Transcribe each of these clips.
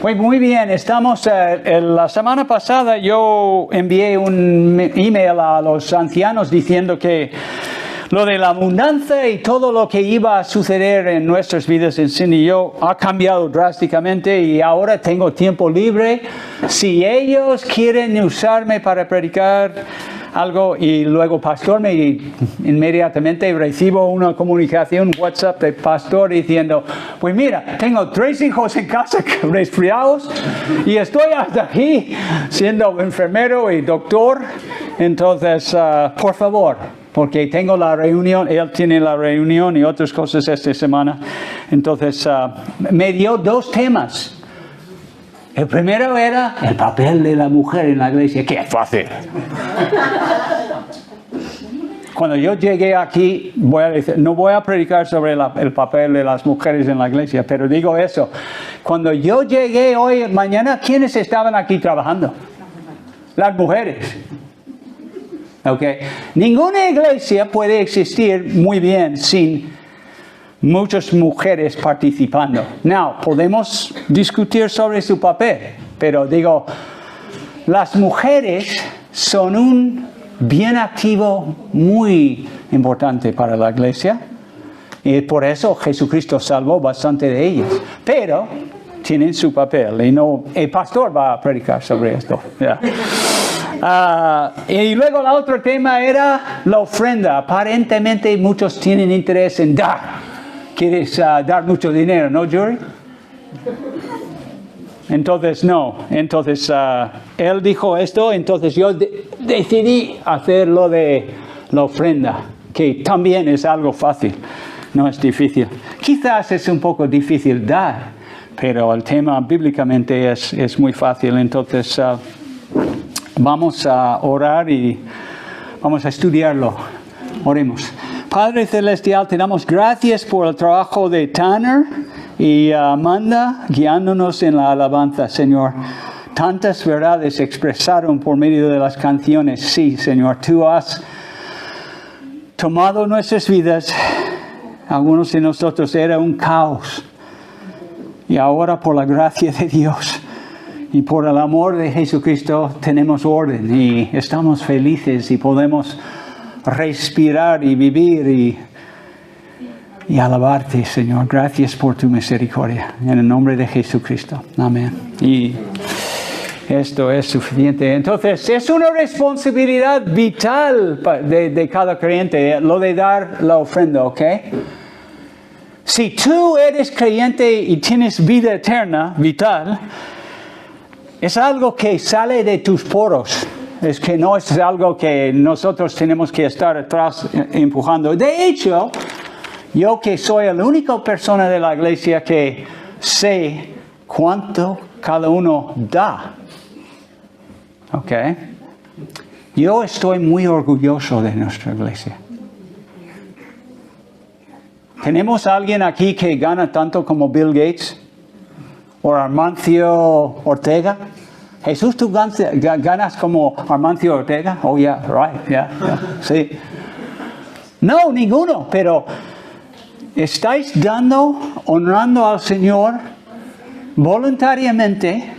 Pues muy bien, estamos, la semana pasada yo envié un email a los ancianos diciendo que lo de la abundancia y todo lo que iba a suceder en nuestras vidas en Cindy y yo ha cambiado drásticamente y ahora tengo tiempo libre. Si ellos quieren usarme para predicar algo y luego pastor inmediatamente recibo una comunicación WhatsApp de pastor diciendo, pues mira, tengo 3 hijos en casa resfriados y estoy hasta aquí siendo enfermero y doctor, entonces por favor, porque tengo la reunión, él tiene la reunión y otras cosas esta semana, entonces me dio 2 temas. El primero era el papel de la mujer en la iglesia. ¡Qué fácil! Cuando yo llegué aquí, voy a decir, no voy a predicar sobre el papel de las mujeres en la iglesia, pero digo eso. Cuando yo llegué hoy, mañana, ¿quiénes estaban aquí trabajando? Las mujeres. Okay. Ninguna iglesia puede existir muy bien sin muchas mujeres participando. Now, podemos discutir sobre su papel, pero digo, las mujeres son un bien activo muy importante para la iglesia y por eso Jesucristo salvó bastante de ellas, pero tienen su papel y no, el pastor va a predicar sobre esto. Yeah. Y luego el otro tema era la ofrenda. Aparentemente muchos tienen interés en dar. ¿Quieres dar mucho dinero, no, Yuri? Entonces, no. Entonces, él dijo esto, entonces yo decidí hacer lo de la ofrenda, que también es algo fácil, no es difícil. Quizás es un poco difícil dar, pero el tema bíblicamente es muy fácil. Entonces, vamos a orar y vamos a estudiarlo. Oremos. Padre Celestial, te damos gracias por el trabajo de Tanner y Amanda guiándonos en la alabanza, Señor. Tantas verdades se expresaron por medio de las canciones. Sí, Señor, tú has tomado nuestras vidas. Algunos de nosotros era un caos. Y ahora por la gracia de Dios y por el amor de Jesucristo tenemos orden y estamos felices y podemos respirar y vivir y alabarte, Señor. Gracias por tu misericordia. En el nombre de Jesucristo. Amén. Y esto es suficiente. Entonces, es una responsabilidad vital de cada creyente, lo de dar la ofrenda, ¿ok? Si tú eres creyente y tienes vida eterna, vital, es algo que sale de tus poros. Es que no es algo que nosotros tenemos que estar atrás empujando. De hecho, yo que soy la única persona de la iglesia que sé cuánto cada uno da. ¿Ok? Yo estoy muy orgulloso de nuestra iglesia. ¿Tenemos a alguien aquí que gana tanto como Bill Gates? ¿O Armancio Ortega? Jesús, ¿tú ganas como Armancio Ortega? Oh, yeah, right, yeah, sí. No, ninguno, pero estáis honrando al Señor voluntariamente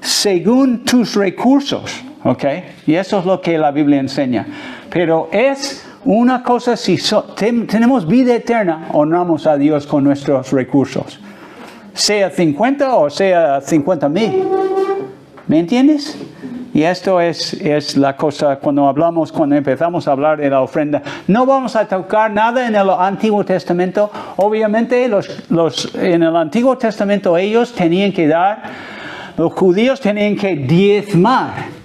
según tus recursos, ¿ok? Y eso es lo que la Biblia enseña. Pero es una cosa, si tenemos vida eterna, honramos a Dios con nuestros recursos. Sea 50 o sea 50,000. ¿Me entiendes? Y esto es la cosa cuando empezamos a hablar de la ofrenda. No vamos a tocar nada en el Antiguo Testamento. Obviamente en el Antiguo Testamento ellos tenían que dar, los judíos tenían que diezmar.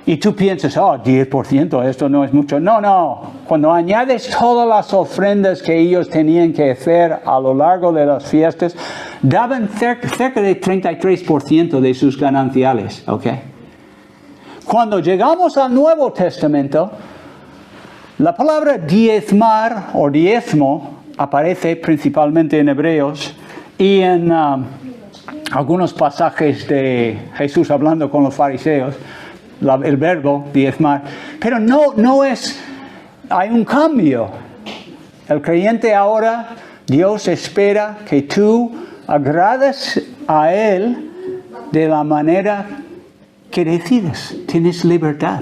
Y tú piensas, 10%, esto no es mucho. No. Cuando añades todas las ofrendas que ellos tenían que hacer a lo largo de las fiestas, daban cerca de 33% de sus gananciales. ¿Ok? Cuando llegamos al Nuevo Testamento, la palabra diezmar o diezmo aparece principalmente en Hebreos y en algunos pasajes de Jesús hablando con los fariseos. El verbo diezmar, pero no es, hay un cambio. El creyente ahora, Dios espera que tú agrades a Él de la manera que decides. Tienes libertad.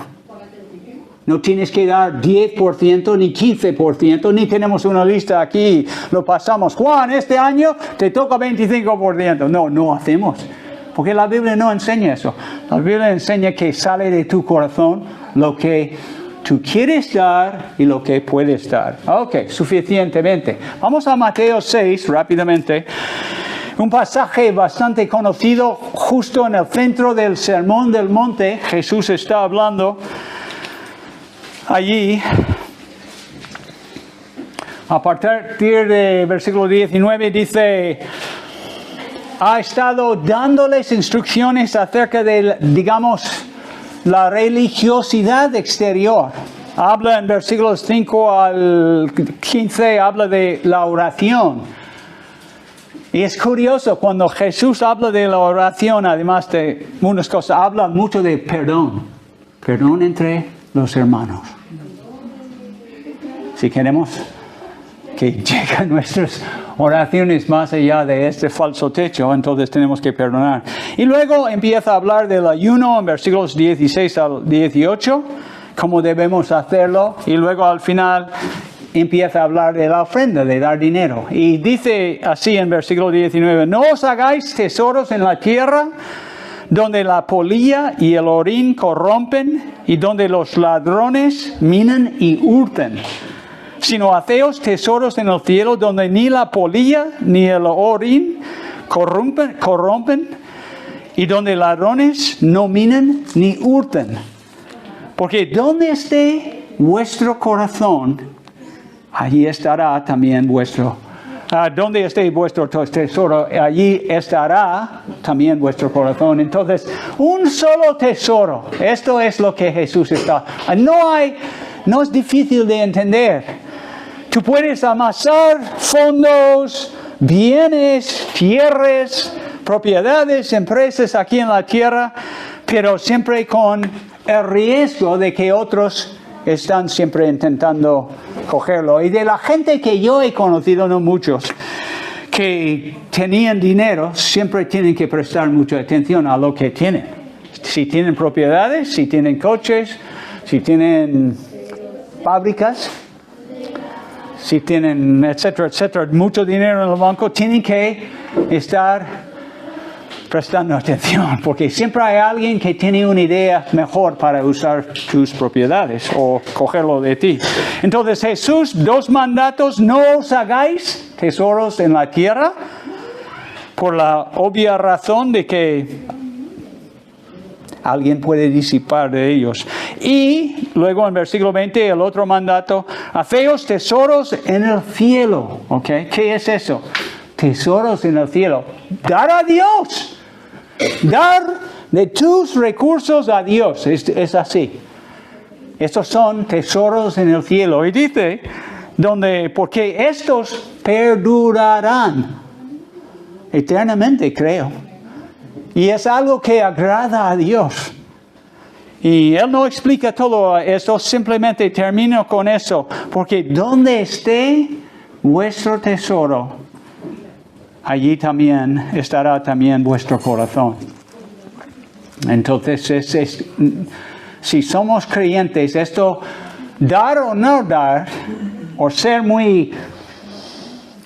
No tienes que dar 10% ni 15%, ni tenemos una lista aquí, lo pasamos. Juan, este año te toca 25%. No, no hacemos. Porque la Biblia no enseña eso. La Biblia enseña que sale de tu corazón lo que tú quieres dar y lo que puedes dar. Ok, suficientemente. Vamos a Mateo 6 rápidamente. Un pasaje bastante conocido, justo en el centro del Sermón del Monte. Jesús está hablando allí. A partir de versículo 19 dice, ha estado dándoles instrucciones acerca de, digamos, la religiosidad exterior. Habla en versículos 5 al 15, habla de la oración. Y es curioso, cuando Jesús habla de la oración, además de unas cosas, habla mucho de perdón. Perdón entre los hermanos. Si queremos que lleguen nuestras oraciones más allá de este falso techo, entonces tenemos que perdonar. Y luego empieza a hablar del ayuno en versículos 16 al 18, cómo debemos hacerlo. Y luego al final empieza a hablar de la ofrenda, de dar dinero. Y dice así en versículo 19, no os hagáis tesoros en la tierra, donde la polilla y el orín corrompen, y donde los ladrones minan y hurtan. Sino haceos tesoros en el cielo, donde ni la polilla ni el orín corrompen, y donde ladrones no minan ni hurtan. Porque donde esté vuestro corazón, allí estará también vuestro. Donde esté vuestro tesoro, allí estará también vuestro corazón. Entonces, un solo tesoro. Esto es lo que Jesús está. No es difícil de entender. Tú puedes amasar fondos, bienes, tierras, propiedades, empresas aquí en la tierra, pero siempre con el riesgo de que otros están siempre intentando cogerlo. Y de la gente que yo he conocido, no muchos, que tenían dinero, siempre tienen que prestar mucha atención a lo que tienen. Si tienen propiedades, si tienen coches, si tienen fábricas, si tienen, etcétera, etcétera, mucho dinero en el banco, tienen que estar prestando atención, porque siempre hay alguien que tiene una idea mejor para usar tus propiedades o cogerlo de ti. Entonces Jesús, 2 mandatos: no os hagáis tesoros en la tierra, por la obvia razón de que alguien puede disipar de ellos. Y luego en versículo 20, el otro mandato: haceos tesoros en el cielo. ¿Ok? ¿Qué es eso? Tesoros en el cielo. Dar a Dios. Dar de tus recursos a Dios. Es así. Estos son tesoros en el cielo. Y dice, porque estos perdurarán eternamente, creo. Y es algo que agrada a Dios. Y Él no explica todo eso, simplemente termino con eso. Porque donde esté vuestro tesoro, allí también estará también vuestro corazón. Entonces, si somos creyentes, esto, dar o no dar, o ser muy,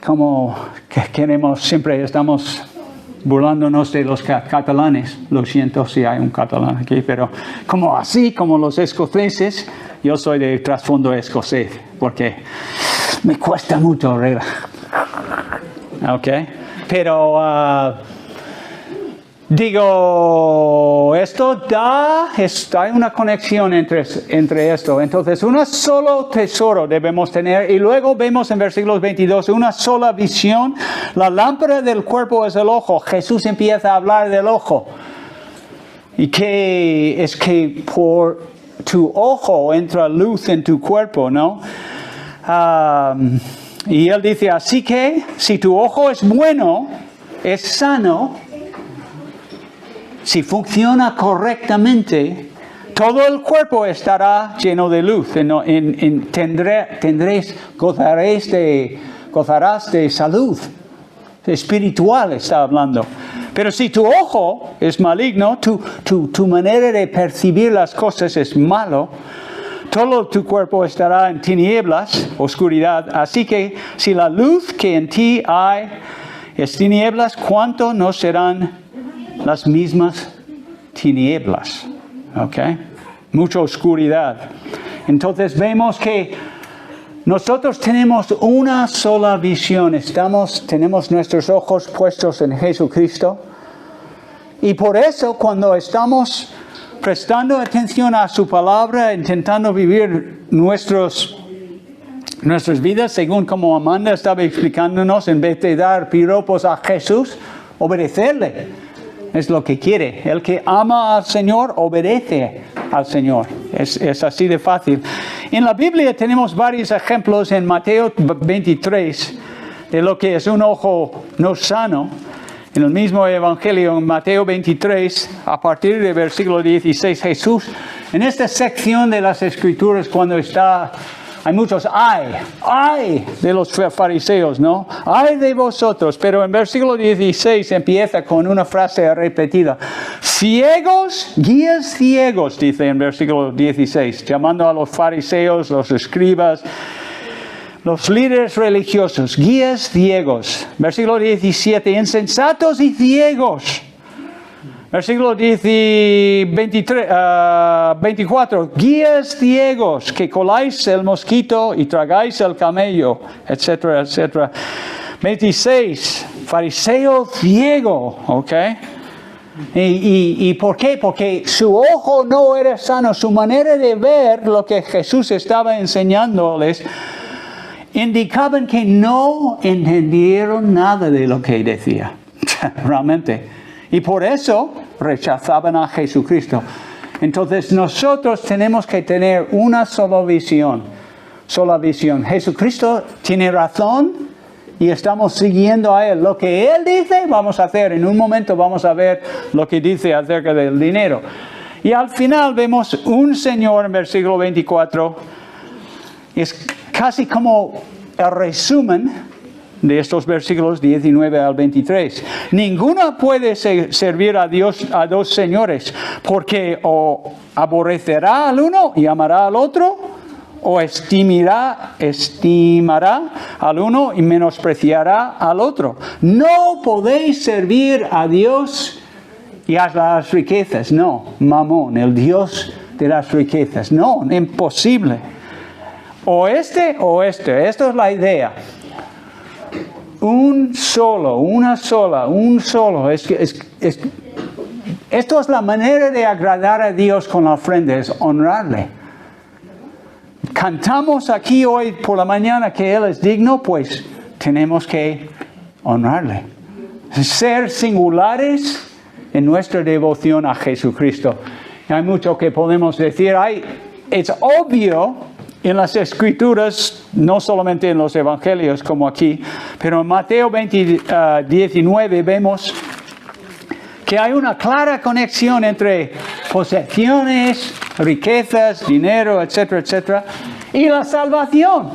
como que queremos, siempre estamos burlándonos de los catalanes. Lo siento si hay un catalán aquí, pero como los escoceses. Yo soy de trasfondo escocés, porque me cuesta mucho arreglar. ¿Ok? Pero esto hay una conexión entre esto. Entonces, un solo tesoro debemos tener. Y luego vemos en versículos 22, una sola visión. La lámpara del cuerpo es el ojo. Jesús empieza a hablar del ojo. Y que es que por tu ojo entra luz en tu cuerpo, ¿no? Y Él dice, así que si tu ojo es bueno, es sano, si funciona correctamente, todo el cuerpo estará lleno de luz. Gozarás de salud espiritual, está hablando. Pero si tu ojo es maligno, tu manera de percibir las cosas es malo, todo tu cuerpo estará en tinieblas, oscuridad. Así que si la luz que en ti hay es tinieblas, ¿cuánto no serán las mismas tinieblas? ¿Ok? Mucha oscuridad. Entonces vemos que nosotros tenemos una sola visión. Tenemos nuestros ojos puestos en Jesucristo. Y por eso cuando estamos prestando atención a su palabra, intentando vivir nuestras vidas según como Amanda estaba explicándonos, en vez de dar piropos a Jesús, obedecerle. Es lo que quiere. El que ama al Señor, obedece al Señor. Es así de fácil. En la Biblia tenemos varios ejemplos en Mateo 23 de lo que es un ojo no sano. En el mismo Evangelio, en Mateo 23, a partir del versículo 16, Jesús, en esta sección de las Escrituras, cuando hay muchos ay de los fariseos, ¿no? Ay de vosotros, pero en versículo 16 empieza con una frase repetida. Ciegos, guías ciegos, dice en versículo 16, llamando a los fariseos, los escribas, los líderes religiosos, guías ciegos. Versículo 17, insensatos y ciegos. Versículo 24, guías ciegos que coláis el mosquito y tragáis el camello, etcétera, etcétera. 26, fariseo ciego, ¿ok? ¿Y por qué? Porque su ojo no era sano, su manera de ver lo que Jesús estaba enseñándoles indicaban que no entendieron nada de lo que decía, realmente. Y por eso rechazaban a Jesucristo. Entonces nosotros tenemos que tener una sola visión. Jesucristo tiene razón y estamos siguiendo a Él. Lo que Él dice, vamos a hacer. En un momento vamos a ver lo que dice acerca del dinero. Y al final vemos un Señor en versículo 24. Es casi como el resumen de estos versículos 19 al 23. Ninguno puede servir a Dios a dos señores, porque o aborrecerá al uno y amará al otro, o estimará al uno y menospreciará al otro. No podéis servir a Dios y a las riquezas. No, Mamón, el Dios de las riquezas. No, imposible. O este o este. Esto es la idea. Un solo. Esto es la manera de agradar a Dios con la ofrenda, es honrarle. Cantamos aquí hoy por la mañana que Él es digno, pues tenemos que honrarle. Ser singulares en nuestra devoción a Jesucristo. Hay mucho que podemos decir. Es obvio en las Escrituras, no solamente en los Evangelios como aquí, pero en Mateo 19 vemos que hay una clara conexión entre posesiones, riquezas, dinero, etcétera, etcétera, y la salvación.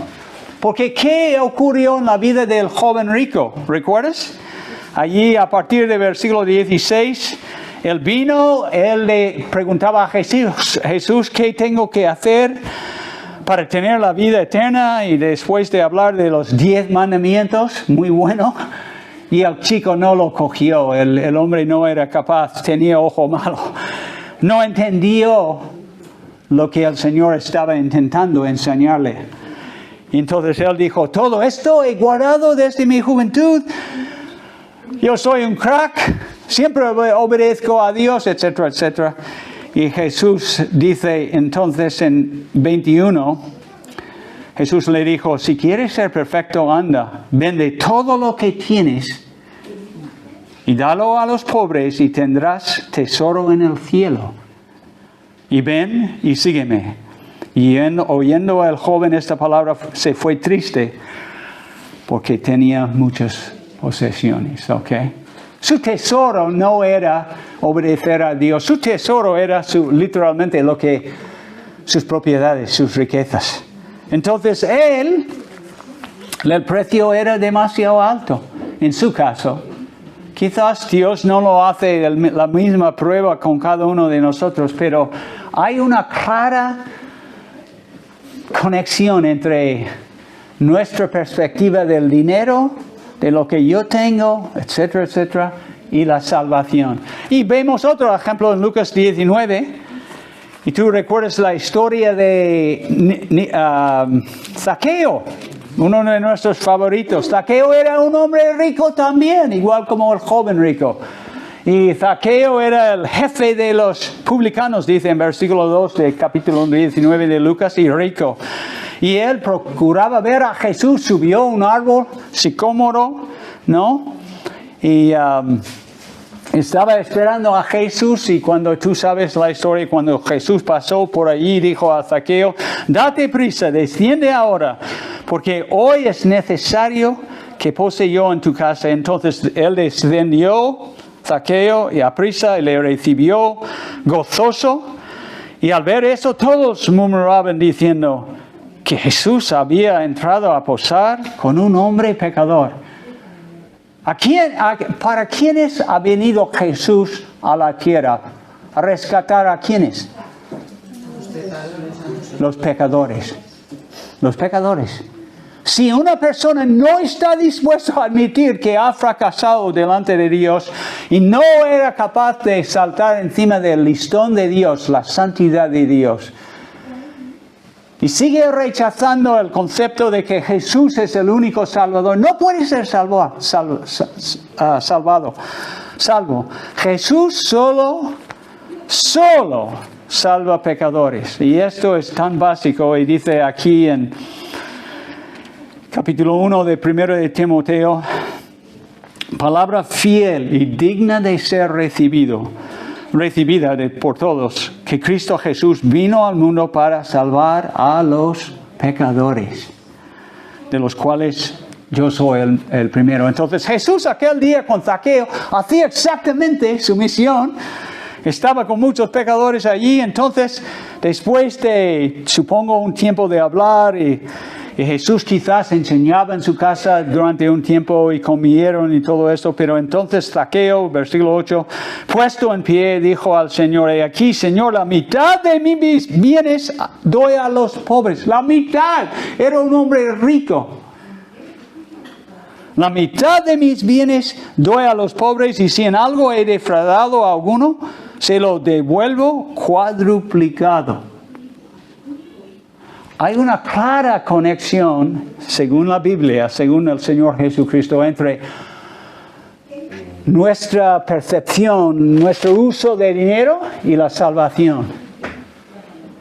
Porque ¿qué ocurrió en la vida del joven rico? ¿Recuerdas? Allí a partir del versículo 16, él vino, él le preguntaba a Jesús, ¿qué tengo que hacer para tener la vida eterna? Y después de hablar de los 10 mandamientos, muy bueno, y el chico no lo cogió, el hombre no era capaz, tenía ojo malo, no entendió lo que el Señor estaba intentando enseñarle. Entonces él dijo, todo esto he guardado desde mi juventud, yo soy un crack, siempre obedezco a Dios, etcétera, etcétera. Y Jesús dice entonces en 21, Jesús le dijo, si quieres ser perfecto, anda, vende todo lo que tienes y dalo a los pobres y tendrás tesoro en el cielo. Y ven y sígueme. Y oyendo al joven esta palabra se fue triste porque tenía muchas posesiones, ¿ok? Su tesoro no era obedecer a Dios. Su tesoro era literalmente sus propiedades, sus riquezas. Entonces el precio era demasiado alto. En su caso, Quizás Dios no lo hace la misma prueba con cada uno de nosotros, pero hay una clara conexión entre nuestra perspectiva del dinero, de lo que yo tengo, etcétera, etcétera, y la salvación. Y vemos otro ejemplo en Lucas 19. Y tú recuerdas la historia de Zaqueo, uno de nuestros favoritos. Zaqueo era un hombre rico también, igual como el joven rico. Y Zaqueo era el jefe de los publicanos, dice en versículo 2 del capítulo 19 de Lucas, y rico. Y él procuraba ver a Jesús, subió a un árbol sicómoro, ¿no? Y estaba esperando a Jesús, y cuando tú sabes la historia, cuando Jesús pasó por allí, dijo a Zaqueo, date prisa, desciende ahora, porque hoy es necesario que pose yo en tu casa. Entonces él descendió, Zaqueo, y a prisa, y le recibió gozoso. Y al ver eso, todos murmuraban diciendo que Jesús había entrado a posar con un hombre pecador. ¿Para quiénes ha venido Jesús a la tierra? ¿A rescatar a quiénes? Los pecadores. Los pecadores. Si una persona no está dispuesta a admitir que ha fracasado delante de Dios y no era capaz de saltar encima del listón de Dios, la santidad de Dios, y sigue rechazando el concepto de que Jesús es el único Salvador, no puede ser salvo. Jesús solo salva pecadores. Y esto es tan básico, y dice aquí en capítulo 1 de 1 de Timoteo, palabra fiel y digna de ser recibida por todos, que Cristo Jesús vino al mundo para salvar a los pecadores, de los cuales yo soy el primero. Entonces Jesús aquel día con Zaqueo hacía exactamente su misión. Estaba con muchos pecadores allí. Entonces, después de, supongo, un tiempo de hablar, y Jesús quizás enseñaba en su casa durante un tiempo y comieron y todo esto, pero entonces Zaqueo, versículo 8, puesto en pie, dijo al Señor, he aquí, Señor, la mitad de mis bienes doy a los pobres. La mitad. Era un hombre rico. La mitad de mis bienes doy a los pobres, y si en algo he defraudado a alguno, se lo devuelvo cuadruplicado. Hay una clara conexión, según la Biblia, según el Señor Jesucristo, entre nuestra percepción, nuestro uso de dinero y la salvación.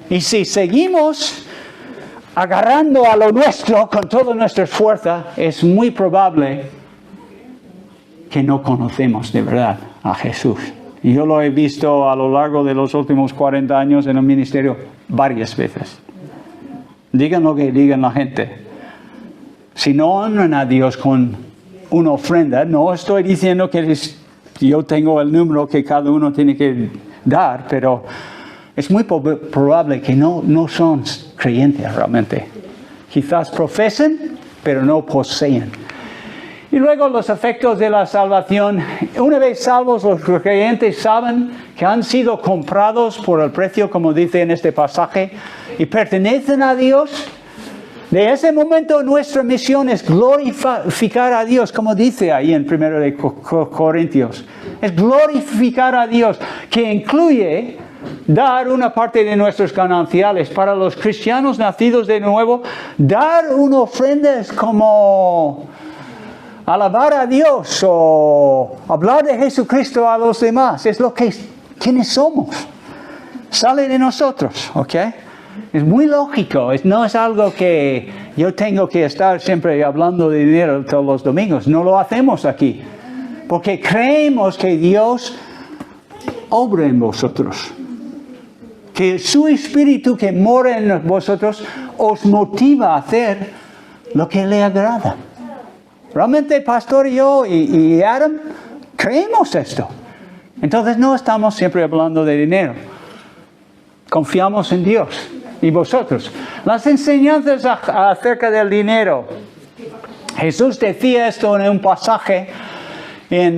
Y si seguimos agarrando a lo nuestro con toda nuestra fuerza, es muy probable que no conocemos de verdad a Jesús. Y yo lo he visto a lo largo de los últimos 40 años en el ministerio varias veces. Digan lo que digan la gente. Si no honran a Dios con una ofrenda, no estoy diciendo que yo tengo el número que cada uno tiene que dar, pero es muy probable que no son creyentes realmente. Quizás profesen, pero no poseen. Y luego los efectos de la salvación. Una vez salvos, los creyentes saben que han sido comprados por el precio, como dice en este pasaje, y pertenecen a Dios. De ese momento nuestra misión es glorificar a Dios, como dice ahí en 1 de Corintios. Es glorificar a Dios, que incluye dar una parte de nuestros gananciales. Para los cristianos nacidos de nuevo, dar una ofrenda es como alabar a Dios o hablar de Jesucristo a los demás. Es quienes somos. Sale de nosotros, ¿ok? Es muy lógico. No es algo que yo tengo que estar siempre hablando de dinero todos los domingos. No lo hacemos aquí. Porque creemos que Dios obra en vosotros. Que su Espíritu que mora en vosotros os motiva a hacer lo que le agrada. Realmente, Pastor y yo y Adam creemos esto. Entonces no estamos siempre hablando de dinero. Confiamos en Dios. Y vosotros, las enseñanzas acerca del dinero. Jesús decía esto en un pasaje En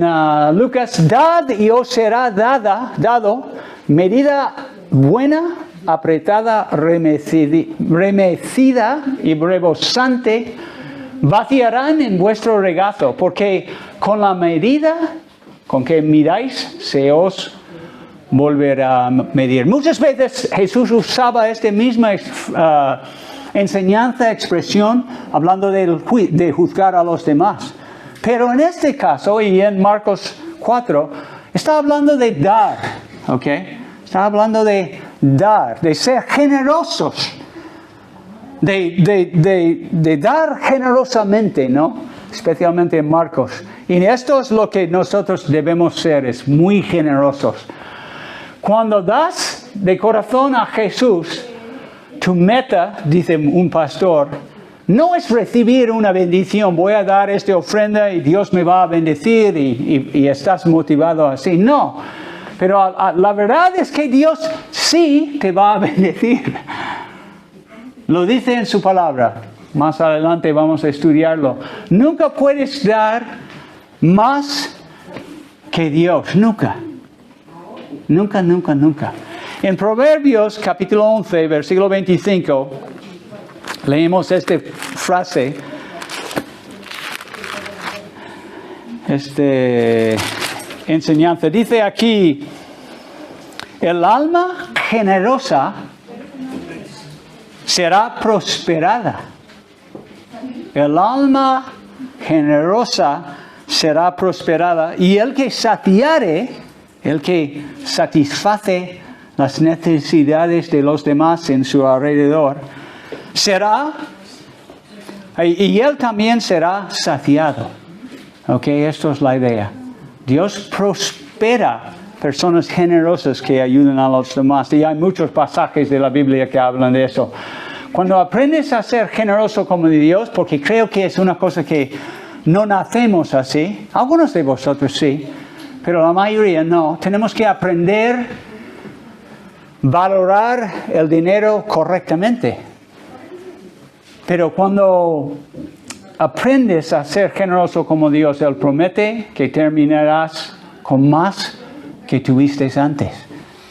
Lucas, dad y os será dado medida buena, apretada, remecida y rebosante, vaciarán en vuestro regazo, porque con la medida con que miráis se os volverá a medir. Muchas veces Jesús usaba esta misma enseñanza, expresión, hablando de juzgar a los demás. Pero en este caso, y en Marcos 4, está hablando de dar, ¿ok? Está hablando de dar, de ser generosos, de dar generosamente, ¿no? Especialmente en Marcos. Y esto es lo que nosotros debemos ser, es muy generosos. Cuando das de corazón a Jesús, tu meta, dice un pastor, no es recibir una bendición, voy a dar esta ofrenda y Dios me va a bendecir y estás motivado así. No, pero la verdad es que Dios sí te va a bendecir. Lo dice en su palabra. Más adelante vamos a estudiarlo. Nunca puedes dar más que Dios. Nunca. Nunca, nunca, nunca. En Proverbios capítulo 11, versículo 25, leemos esta frase. Enseñanza. Dice aquí, el alma generosa será prosperada. El alma generosa será prosperada, y el que saciare, el que satisface las necesidades de los demás en su alrededor, será, y él también será saciado. Ok, esto es la idea. Dios prospera personas generosas que ayudan a los demás. Y hay muchos pasajes de la Biblia que hablan de eso. Cuando aprendes a ser generoso como de Dios, porque creo que es una cosa que no nacemos así, algunos de vosotros sí, pero la mayoría no, tenemos que aprender a valorar el dinero correctamente. Pero cuando aprendes a ser generoso como Dios, Él promete que terminarás con más que tuviste antes.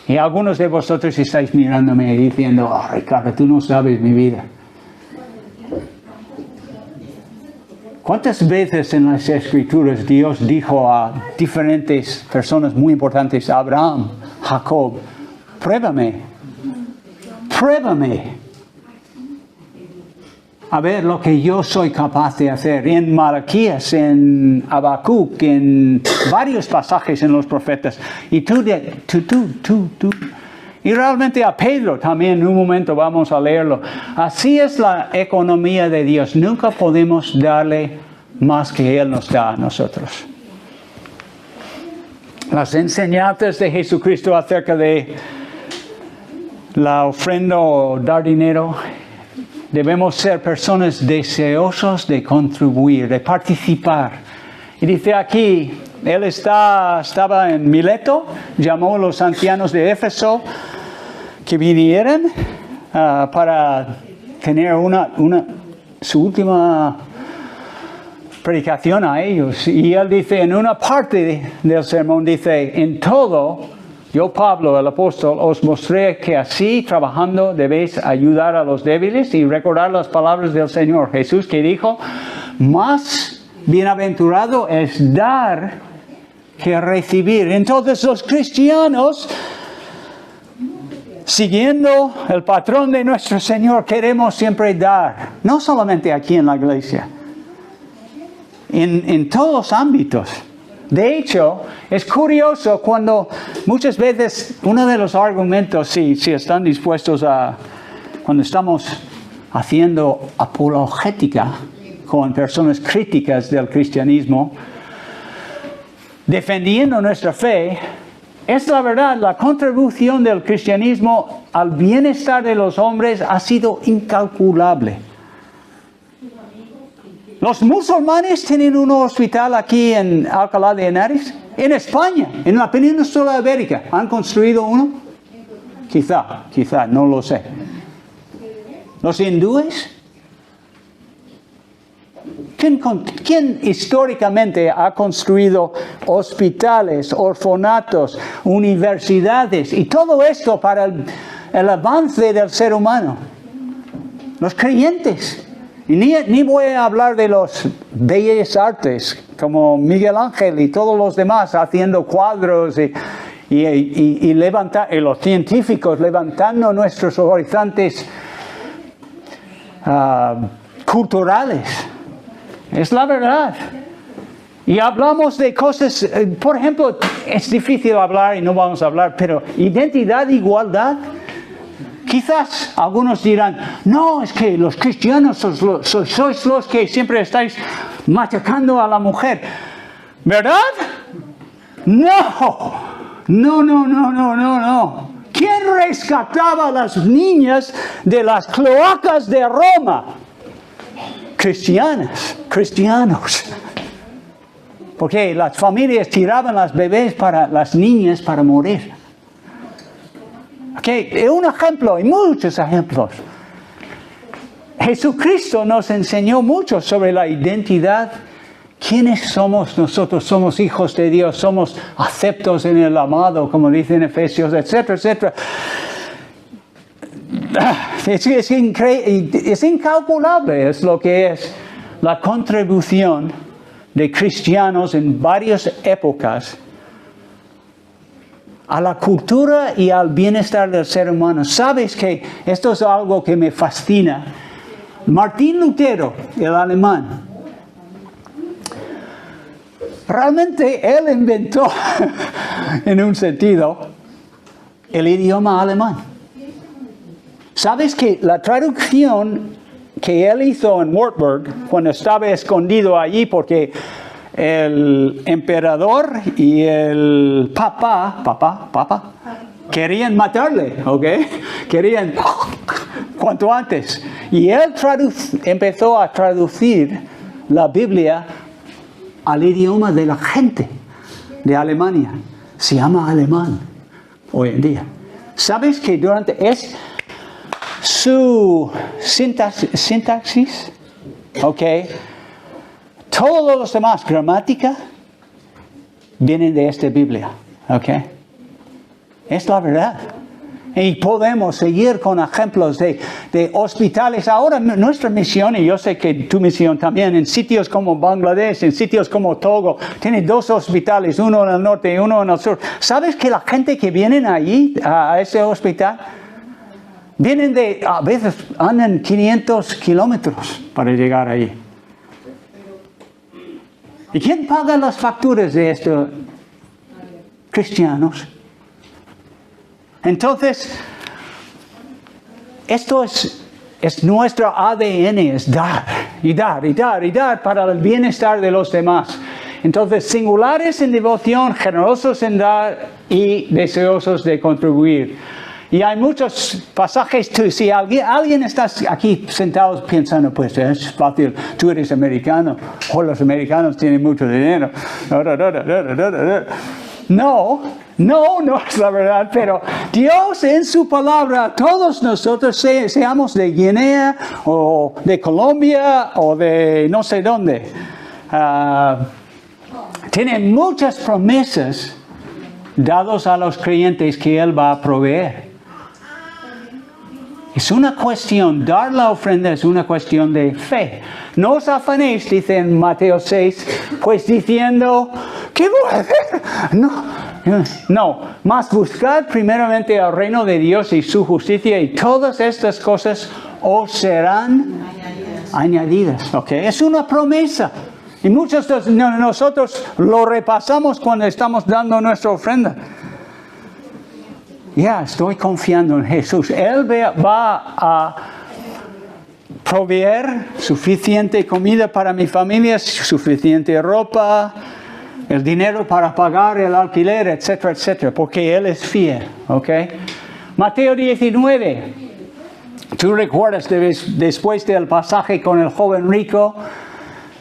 Y algunos de vosotros estáis mirándome y diciendo, oh, Ricardo, tú no sabes mi vida. ¿Cuántas veces en las Escrituras Dios dijo a diferentes personas muy importantes, Abraham, Jacob, pruébame, a ver lo que yo soy capaz de hacer? En Malaquías, en Habacuc, en varios pasajes en los profetas. Y tú. Y realmente a Pedro también, en un momento vamos a leerlo. Así es la economía de Dios. Nunca podemos darle más que Él nos da a nosotros. Las enseñanzas de Jesucristo acerca de la ofrenda o dar dinero, debemos ser personas deseosos de contribuir, de participar. Y dice aquí, él estaba en Mileto, llamó a los ancianos de Éfeso que vinieran para tener su última predicación a ellos. Y él dice, en una parte del sermón, dice, en todo, yo, Pablo, el apóstol, os mostré que así, trabajando, debéis ayudar a los débiles y recordar las palabras del Señor Jesús, que dijo, más bienaventurado es dar que recibir. Entonces los cristianos, siguiendo el patrón de nuestro Señor, queremos siempre dar. No solamente aquí en la iglesia, en todos los ámbitos. De hecho, es curioso cuando muchas veces uno de los argumentos, si están dispuestos cuando estamos haciendo apologética con personas críticas del cristianismo, defendiendo nuestra fe, es la verdad, la contribución del cristianismo al bienestar de los hombres ha sido incalculable. Los musulmanes tienen un hospital aquí en Alcalá de Henares, en España, en la península ibérica. ¿Han construido uno? Quizá, no lo sé. Los hindúes ¿Quién históricamente ha construido hospitales, orfanatos, universidades y todo esto para el avance del ser humano? Los creyentes. Y ni voy a hablar de los bellas artes, como Miguel Ángel y todos los demás haciendo cuadros y los científicos levantando nuestros horizontes culturales. Es la verdad. Y hablamos de cosas, por ejemplo, es difícil hablar y no vamos a hablar, pero identidad, igualdad. Quizás algunos dirán, no, es que los cristianos sois los que siempre estáis machacando a la mujer. ¿Verdad? No. ¿Quién rescataba a las niñas de las cloacas de Roma? Cristianos. Porque las familias tiraban las niñas para morir. Okay, un ejemplo, hay muchos ejemplos. Jesucristo nos enseñó mucho sobre la identidad. ¿Quiénes somos nosotros? Somos hijos de Dios, somos aceptos en el amado, como dice en Efesios, etcétera, etcétera. Es incalculable, es lo que es la contribución de cristianos en varias épocas a la cultura y al bienestar del ser humano. Sabes que esto es algo que me fascina. Martín Lutero, el alemán, realmente él inventó, en un sentido, el idioma alemán. Sabes que la traducción que él hizo en Wartburg, cuando estaba escondido allí porque el emperador y el papa, querían matarle, ¿ok? Querían cuanto antes. Y él empezó a traducir la Biblia al idioma de la gente de Alemania. Se llama alemán hoy en día. ¿Sabes que es su sintaxis? ¿Ok? Todos los demás, gramática, vienen de esta Biblia. ¿Ok? Es la verdad. Y podemos seguir con ejemplos de hospitales. Ahora nuestra misión, y yo sé que tu misión también, en sitios como Bangladesh, en sitios como Togo, tiene 2 hospitales, uno en el norte y uno en el sur. ¿Sabes que la gente que vienen allí, a ese hospital, vienen a veces andan 500 kilómetros para llegar allí? ¿Y quién paga las facturas de estos cristianos? Entonces, esto es nuestro ADN, es dar y dar para el bienestar de los demás. Entonces, singulares en devoción, generosos en dar y deseosos de contribuir. Y hay muchos pasajes, si alguien está aquí sentado pensando, pues es fácil, tú eres americano, o los americanos tienen mucho dinero. No es la verdad, pero Dios en su palabra, todos nosotros, seamos de Guinea, o de Colombia, o de no sé dónde, tiene muchas promesas dadas a los creyentes que Él va a proveer. Es una cuestión, dar la ofrenda es una cuestión de fe. No os afanéis, dice en Mateo 6, pues diciendo, ¿qué voy a hacer? No, mas buscad primeramente el reino de Dios y su justicia y todas estas cosas os serán añadidas. ¿Okay? Es una promesa. Y muchos de nosotros lo repasamos cuando estamos dando nuestra ofrenda. Estoy confiando en Jesús. Él va a proveer suficiente comida para mi familia, suficiente ropa, el dinero para pagar el alquiler, etcétera, etcétera, porque Él es fiel. ¿Ok? Mateo 19. Tú recuerdas después del pasaje con el joven rico,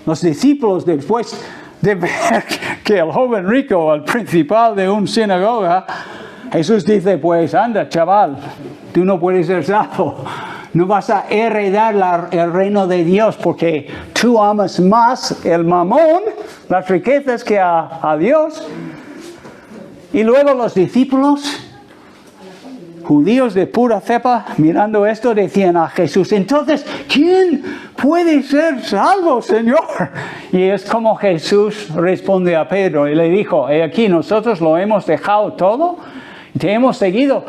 los discípulos después de ver que el joven rico, el principal de una sinagoga, Jesús dice, pues anda, chaval, tú no puedes ser salvo. no vas a heredar el reino de Dios porque tú amas más el mamón, las riquezas, que a Dios. Y luego los discípulos, judíos de pura cepa, mirando esto, decían a Jesús: entonces, ¿quién puede ser salvo, Señor? Y es como Jesús responde a Pedro y le dijo: he aquí, nosotros lo hemos dejado todo, te hemos seguido,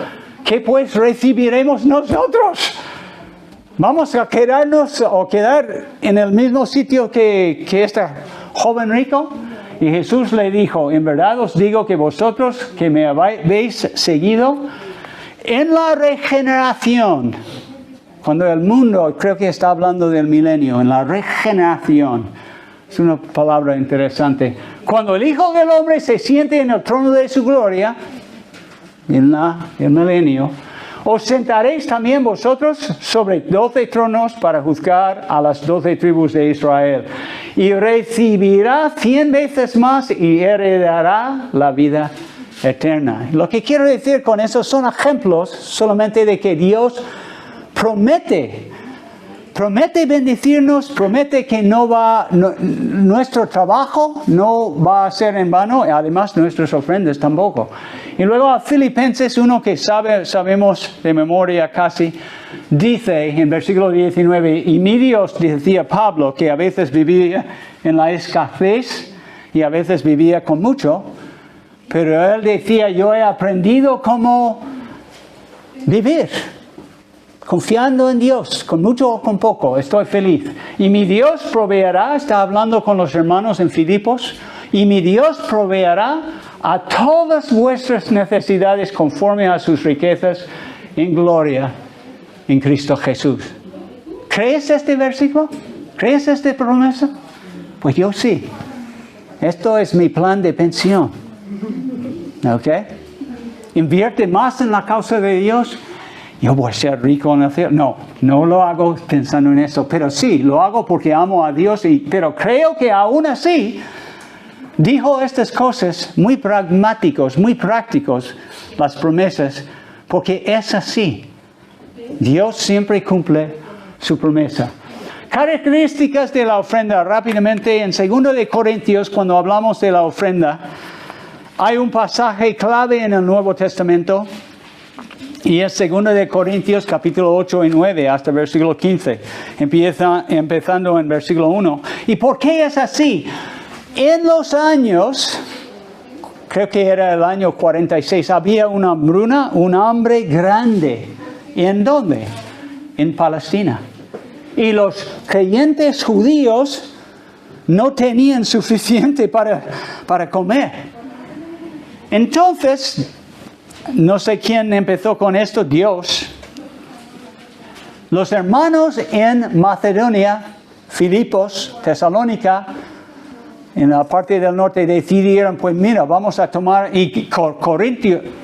¿qué pues recibiremos nosotros? ¿Vamos a quedarnos o quedar en el mismo sitio que este joven rico? Y Jesús le dijo: en verdad os digo que vosotros que me habéis seguido, en la regeneración, cuando el mundo, creo que está hablando del milenio, en la regeneración, es una palabra interesante, cuando el Hijo del Hombre se siente en el trono de su gloria, en el milenio, os sentaréis también vosotros sobre 12 tronos para juzgar a las 12 tribus de Israel. Y recibirá 100 veces más y heredará la vida eterna. Lo que quiero decir con eso son ejemplos solamente de que Dios promete bendecirnos, promete que nuestro trabajo no va a ser en vano, y además nuestras ofrendas tampoco. Y luego a Filipenses, uno que sabemos de memoria casi, dice en versículo 19, y mi Dios, decía Pablo, que a veces vivía en la escasez y a veces vivía con mucho, pero él decía: yo he aprendido cómo vivir, confiando en Dios, con mucho o con poco, estoy feliz. Y mi Dios proveerá, está hablando con los hermanos en Filipos, y mi Dios proveerá a todas vuestras necesidades conforme a sus riquezas en gloria en Cristo Jesús. ¿Crees este versículo? ¿Crees esta promesa? Pues yo sí. Esto es mi plan de pensión. ¿Ok? Invierte más en la causa de Dios. Yo voy a ser rico en el cielo. No lo hago pensando en eso, pero sí, lo hago porque amo a Dios. Pero creo que aún así dijo estas cosas muy pragmáticos, muy prácticos, las promesas, porque es así. Dios siempre cumple su promesa. Características de la ofrenda, rápidamente, en 2 de Corintios, cuando hablamos de la ofrenda, hay un pasaje clave en el Nuevo Testamento, y es 2 de Corintios, capítulo 8 y 9, hasta versículo 15, empezando en versículo 1. ¿Y por qué es así? En los años, creo que era el año 46, había una hambruna, un hambre grande. ¿En dónde? En Palestina. Y los creyentes judíos no tenían suficiente para comer. Entonces, no sé quién empezó con esto, Dios. Los hermanos en Macedonia, Filipos, Tesalónica, en la parte del norte, decidieron: pues mira, vamos a tomar, y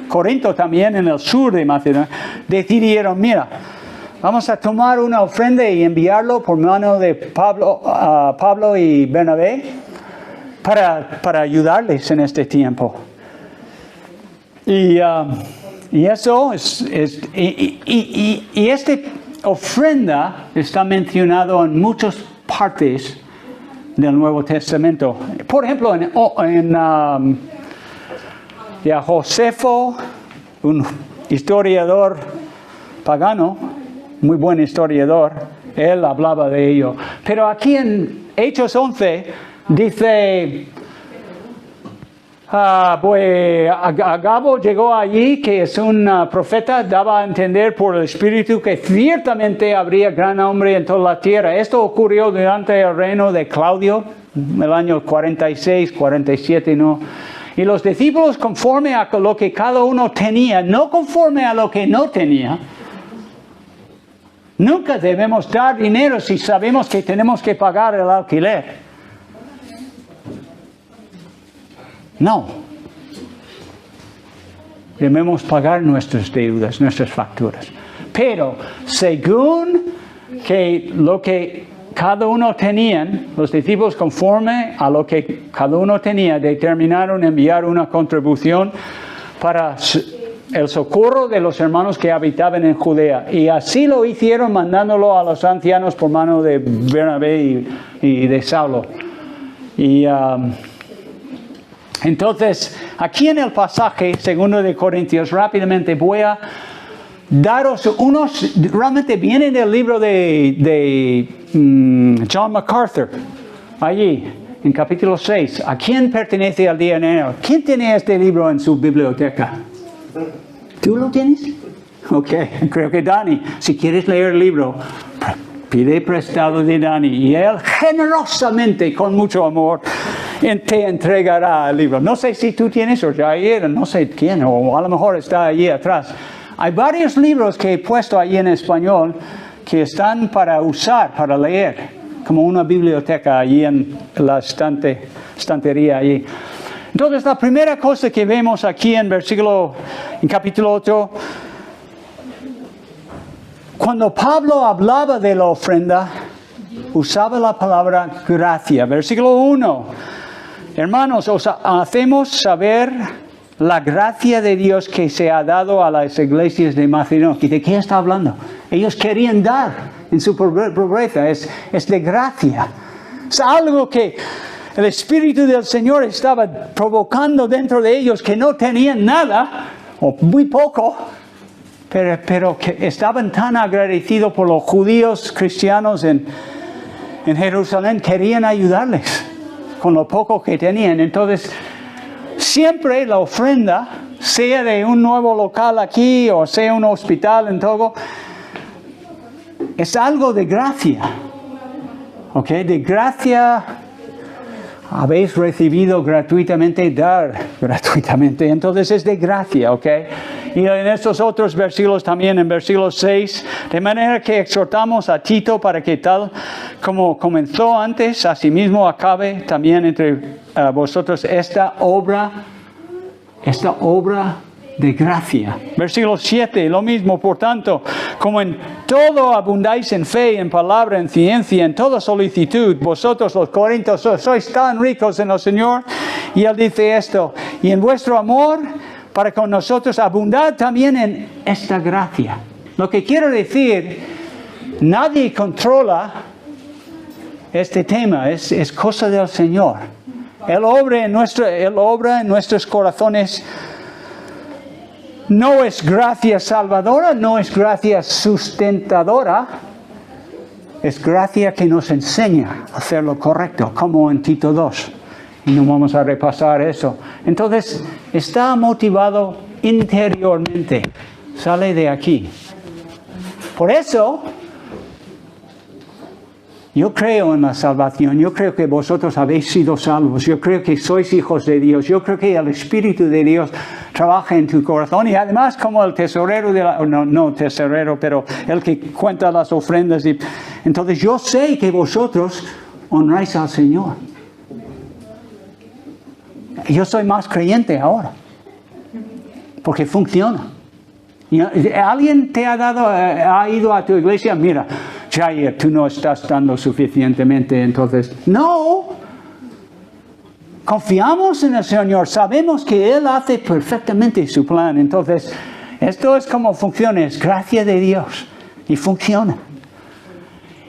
Corinto también en el sur de Macedonia, decidieron: mira, vamos a tomar una ofrenda y enviarlo por mano de Pablo y Bernabé para ayudarles en este tiempo. Y eso y esta ofrenda está mencionado en muchas partes del Nuevo Testamento. Por ejemplo, en Josefo, un historiador pagano, muy buen historiador, él hablaba de ello. Pero aquí en Hechos 11 dice: pues Agabo llegó allí, que es un profeta, daba a entender por el Espíritu que ciertamente habría gran hambre en toda la tierra. Esto ocurrió durante el reino de Claudio, el año 46, 47, ¿no? Y los discípulos, conforme a lo que cada uno tenía, no conforme a lo que no tenía. Nunca debemos dar dinero si sabemos que tenemos que pagar el alquiler. No. Debemos pagar nuestras deudas, nuestras facturas. Pero según que lo que cada uno tenían, los discípulos, conforme a lo que cada uno tenía, determinaron enviar una contribución para el socorro de los hermanos que habitaban en Judea. Y así lo hicieron mandándolo a los ancianos por mano de Bernabé y de Saulo. Y entonces, aquí en el pasaje, 2 de Corintios, rápidamente voy a daros unos, realmente viene del libro de John MacArthur, allí, en capítulo 6. ¿A quién pertenece el día de enero? ¿Quién tiene este libro en su biblioteca? ¿Tú lo tienes? Ok, creo que Dani. Si quieres leer el libro, pide prestado de Dani y él generosamente, con mucho amor, te entregará el libro. No sé si tú tienes o ya era, no sé quién, o a lo mejor está allí atrás. Hay varios libros que he puesto ahí en español que están para usar, para leer, como una biblioteca allí en la estantería allí. Entonces, la primera cosa que vemos aquí en capítulo 8, cuando Pablo hablaba de la ofrenda, usaba la palabra gracia. Versículo 1. Hermanos, os hacemos saber la gracia de Dios que se ha dado a las iglesias de Macedonia. ¿De qué está hablando? Ellos querían dar en su pobreza. Es de gracia. Es algo que el Espíritu del Señor estaba provocando dentro de ellos, que no tenían nada, o muy poco, pero que estaban tan agradecidos por los judíos cristianos en Jerusalén, querían ayudarles con lo poco que tenían. Entonces, siempre la ofrenda, sea de un nuevo local aquí o sea un hospital en Togo, es algo de gracia. ¿Ok? De gracia habéis recibido gratuitamente, dar gratuitamente. Entonces es de gracia, ¿ok? Y en estos otros versículos también, en versículo 6, de manera que exhortamos a Tito para que tal como comenzó antes, asimismo acabe también entre vosotros esta obra de gracia. Versículo 7, lo mismo, por tanto, como en todo abundáis en fe, en palabra, en ciencia, en toda solicitud, vosotros los corintios sois tan ricos en el Señor. Y él dice esto, y en vuestro amor para con nosotros abundad también en esta gracia. Lo que quiero decir, nadie controla este tema, es cosa del Señor. Él obra en nuestros corazones. No es gracia salvadora, no es gracia sustentadora, es gracia que nos enseña a hacer lo correcto, como en Tito 2. Y no vamos a repasar eso. Entonces, está motivado interiormente, sale de aquí. Por eso, yo creo en la salvación, yo creo que vosotros habéis sido salvos, yo creo que sois hijos de Dios, yo creo que el Espíritu de Dios trabaja en tu corazón y además como el tesorero, no tesorero, pero el que cuenta las ofrendas. Entonces yo sé que vosotros honráis al Señor. Yo soy más creyente ahora, porque funciona. ¿Alguien te ha ido a tu iglesia? Mira, Jair, tú no estás dando suficientemente, entonces, no. Confiamos en el Señor, sabemos que Él hace perfectamente su plan. Entonces, esto es como funciona, es gracia de Dios y funciona.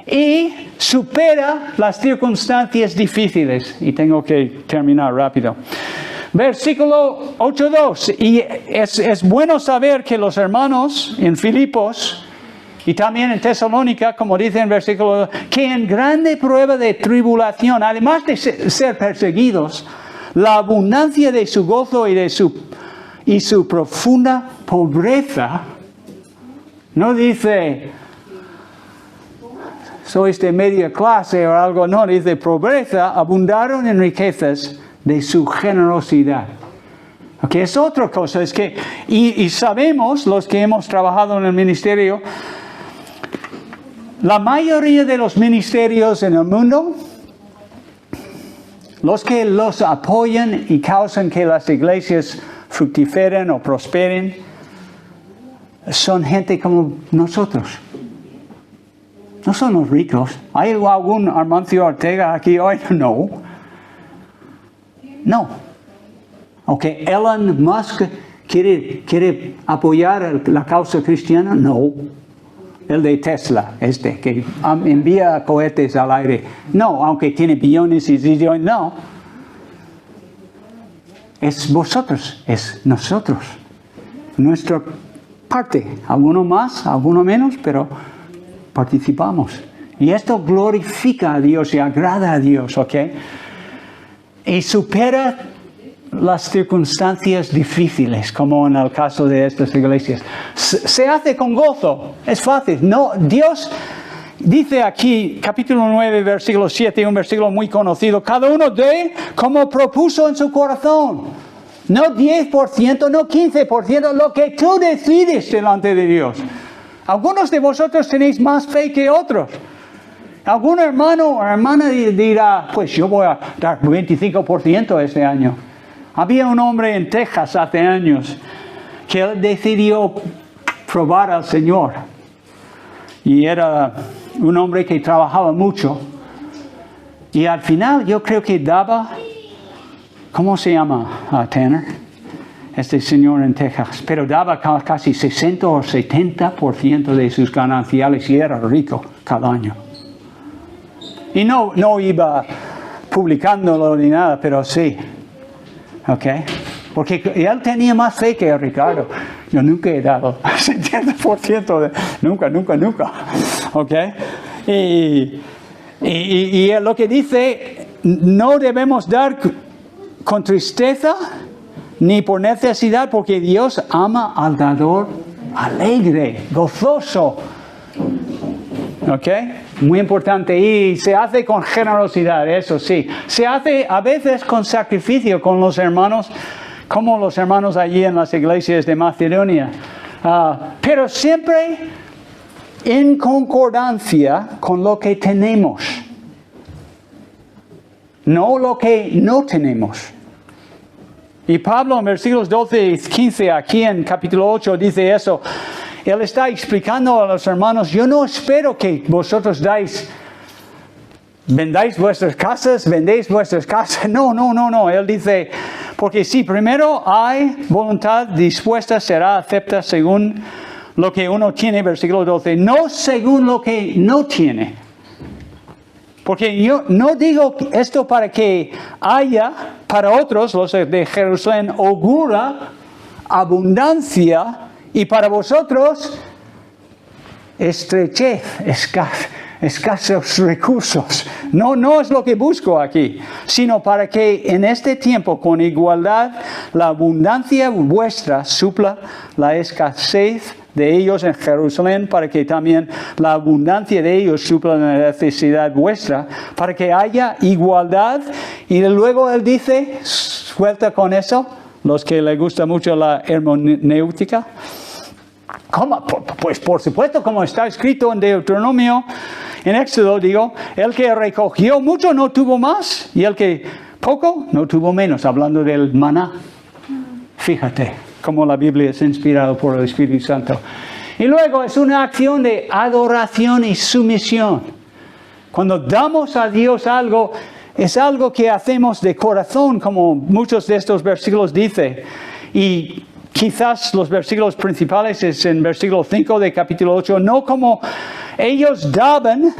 Y supera las circunstancias difíciles. Y tengo que terminar rápido. Versículo 8.2. Y es bueno saber que los hermanos en Filipos y también en Tesalónica, como dice en versículo 2, que en grande prueba de tribulación, además de ser perseguidos, la abundancia de su gozo y su profunda pobreza, no dice sois de media clase o algo, no, dice pobreza, abundaron en riquezas de su generosidad. Okay, es otra cosa, es que, y sabemos, los que hemos trabajado en el ministerio, la mayoría de los ministerios en el mundo, los que los apoyan y causan que las iglesias fructiferen o prosperen, son gente como nosotros. No son los ricos. ¿Hay algún Armancio Ortega aquí hoy? No. Ok, Elon Musk, ¿Quiere apoyar la causa cristiana? No. El de Tesla, que envía cohetes al aire. No, aunque tiene billones y billones, no. Es vosotros, es nosotros. Nuestra parte. Algunos más, algunos menos, pero participamos. Y esto glorifica a Dios y agrada a Dios, ¿ok? Y supera las circunstancias difíciles, como en el caso de estas iglesias. Se hace con gozo, es fácil. No, Dios dice aquí, capítulo 9, versículo 7, un versículo muy conocido, cada uno dé como propuso en su corazón. No 10%, no 15%, lo que tú decides delante de Dios. Algunos de vosotros tenéis más fe que otros. Algún hermano o hermana dirá, pues yo voy a dar 25% este año. Había un hombre en Texas hace años que él decidió probar al Señor. Y era un hombre que trabajaba mucho. Y al final yo creo que daba, ¿cómo se llama, Tanner? Este señor en Texas. Pero daba casi 60 o 70% de sus gananciales y era rico cada año. Y no iba publicándolo ni nada, pero sí. ¿Ok? Porque él tenía más fe que Ricardo. Yo nunca he dado 70% de... Nunca. ¿Ok? Y él lo que dice, no debemos dar con tristeza ni por necesidad, porque Dios ama al dador alegre, gozoso. ¿Ok? Muy importante. Y se hace con generosidad, eso sí. Se hace a veces con sacrificio con los hermanos, como los hermanos allí en las iglesias de Macedonia. Pero siempre en concordancia con lo que tenemos. No lo que no tenemos. Y Pablo en versículos 12 y 15 aquí en capítulo 8 dice eso. Él está explicando a los hermanos, yo no espero que vosotros vendéis vuestras casas. No. Él dice, porque si primero hay voluntad dispuesta, será acepta según lo que uno tiene, versículo 12, no según lo que no tiene. Porque yo no digo esto para que haya, para otros, los de Jerusalén, holgura, abundancia, y para vosotros, estrechez, escasos recursos. No es lo que busco aquí, sino para que en este tiempo, con igualdad, la abundancia vuestra supla la escasez de ellos en Jerusalén, para que también la abundancia de ellos supla la necesidad vuestra, para que haya igualdad. Y luego él dice, suelta con eso, los que les gusta mucho la hermenéutica. ¿Cómo? Pues por supuesto, como está escrito en Deuteronomio, en Éxodo, digo, el que recogió mucho no tuvo más, y el que poco no tuvo menos, hablando del maná. Fíjate cómo la Biblia es inspirada por el Espíritu Santo. Y luego es una acción de adoración y sumisión. Cuando damos a Dios algo, es algo que hacemos de corazón, como muchos de estos versículos dicen. Y quizás los versículos principales es en versículo 5 de capítulo 8, no como ellos daban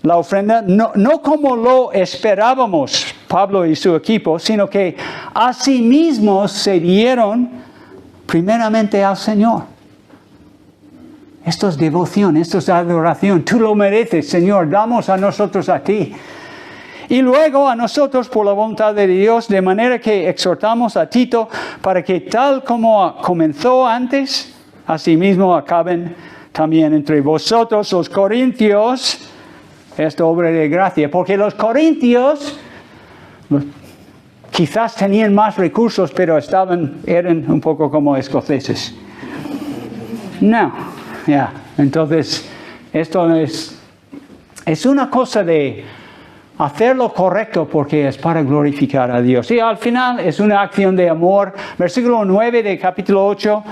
la ofrenda, no como lo esperábamos, Pablo y su equipo, sino que a sí mismos se dieron primeramente al Señor. Esto es devoción, esto es adoración. Tú lo mereces, Señor, damos a nosotros a ti. Y luego a nosotros por la voluntad de Dios, de manera que exhortamos a Tito para que tal como comenzó antes, asimismo acaben también entre vosotros los corintios, esta obra de gracia. Porque los corintios quizás tenían más recursos, pero eran un poco como escoceses. Entonces, esto es una cosa de hacer lo correcto porque es para glorificar a Dios. Y al final es una acción de amor. Versículo 9 de capítulo 8,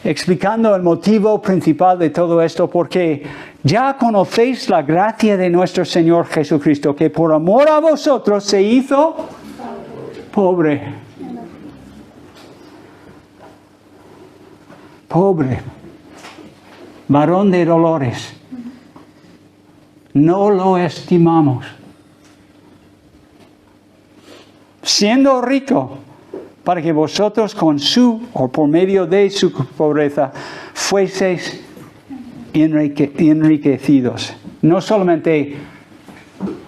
explicando el motivo principal de todo esto, porque ya conocéis la gracia de nuestro Señor Jesucristo, que por amor a vosotros se hizo pobre. pobre, varón de dolores. No lo estimamos. Siendo rico, para que vosotros con su, o por medio de su pobreza, fueseis enriquecidos. No solamente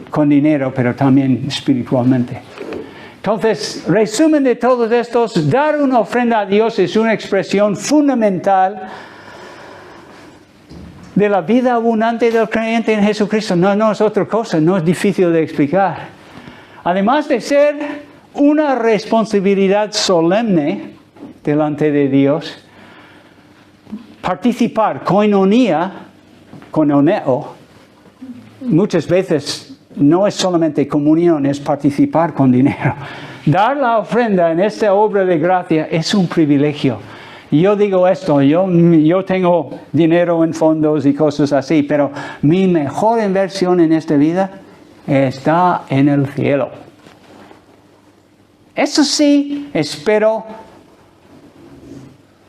con dinero, pero también espiritualmente. Entonces, resumen de todos estos, dar una ofrenda a Dios es una expresión fundamental de la vida abundante del creyente en Jesucristo. No es otra cosa, no es difícil de explicar. Además de ser una responsabilidad solemne delante de Dios, participar, koinonia, koinoneo, muchas veces no es solamente comunión, es participar con dinero. Dar la ofrenda en esta obra de gracia es un privilegio. Y yo digo esto, yo tengo dinero en fondos y cosas así, pero mi mejor inversión en esta vida está en el cielo. Eso sí, espero,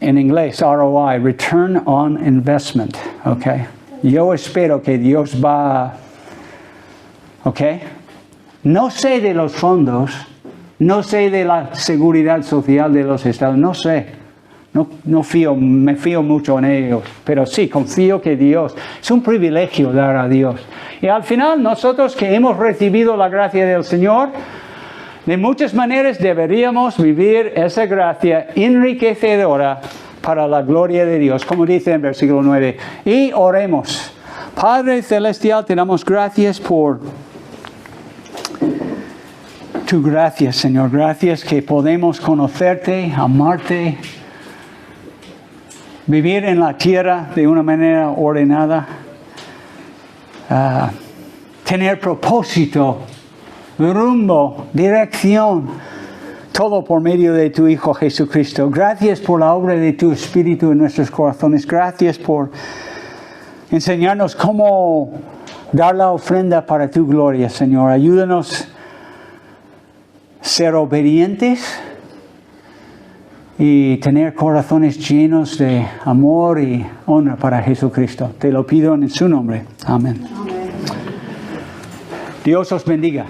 en inglés, ROI, Return on Investment, ¿ok? Yo espero que Dios va, ¿ok? No sé de los fondos, no sé de la seguridad social de los estados, no sé. Me fío mucho en ellos, pero sí, confío que Dios, es un privilegio dar a Dios. Y al final, nosotros que hemos recibido la gracia del Señor, de muchas maneras deberíamos vivir esa gracia enriquecedora para la gloria de Dios, como dice en versículo 9. Y oremos. Padre Celestial, te damos gracias por tu gracia, Señor. Gracias que podemos conocerte, amarte, vivir en la tierra de una manera ordenada, tener propósito, rumbo, dirección, todo por medio de tu Hijo Jesucristo. Gracias por la obra de tu Espíritu en nuestros corazones. Gracias por enseñarnos cómo dar la ofrenda para tu gloria, Señor. Ayúdanos a ser obedientes y tener corazones llenos de amor y honra para Jesucristo. Te lo pido en su nombre. Amén. Dios os bendiga.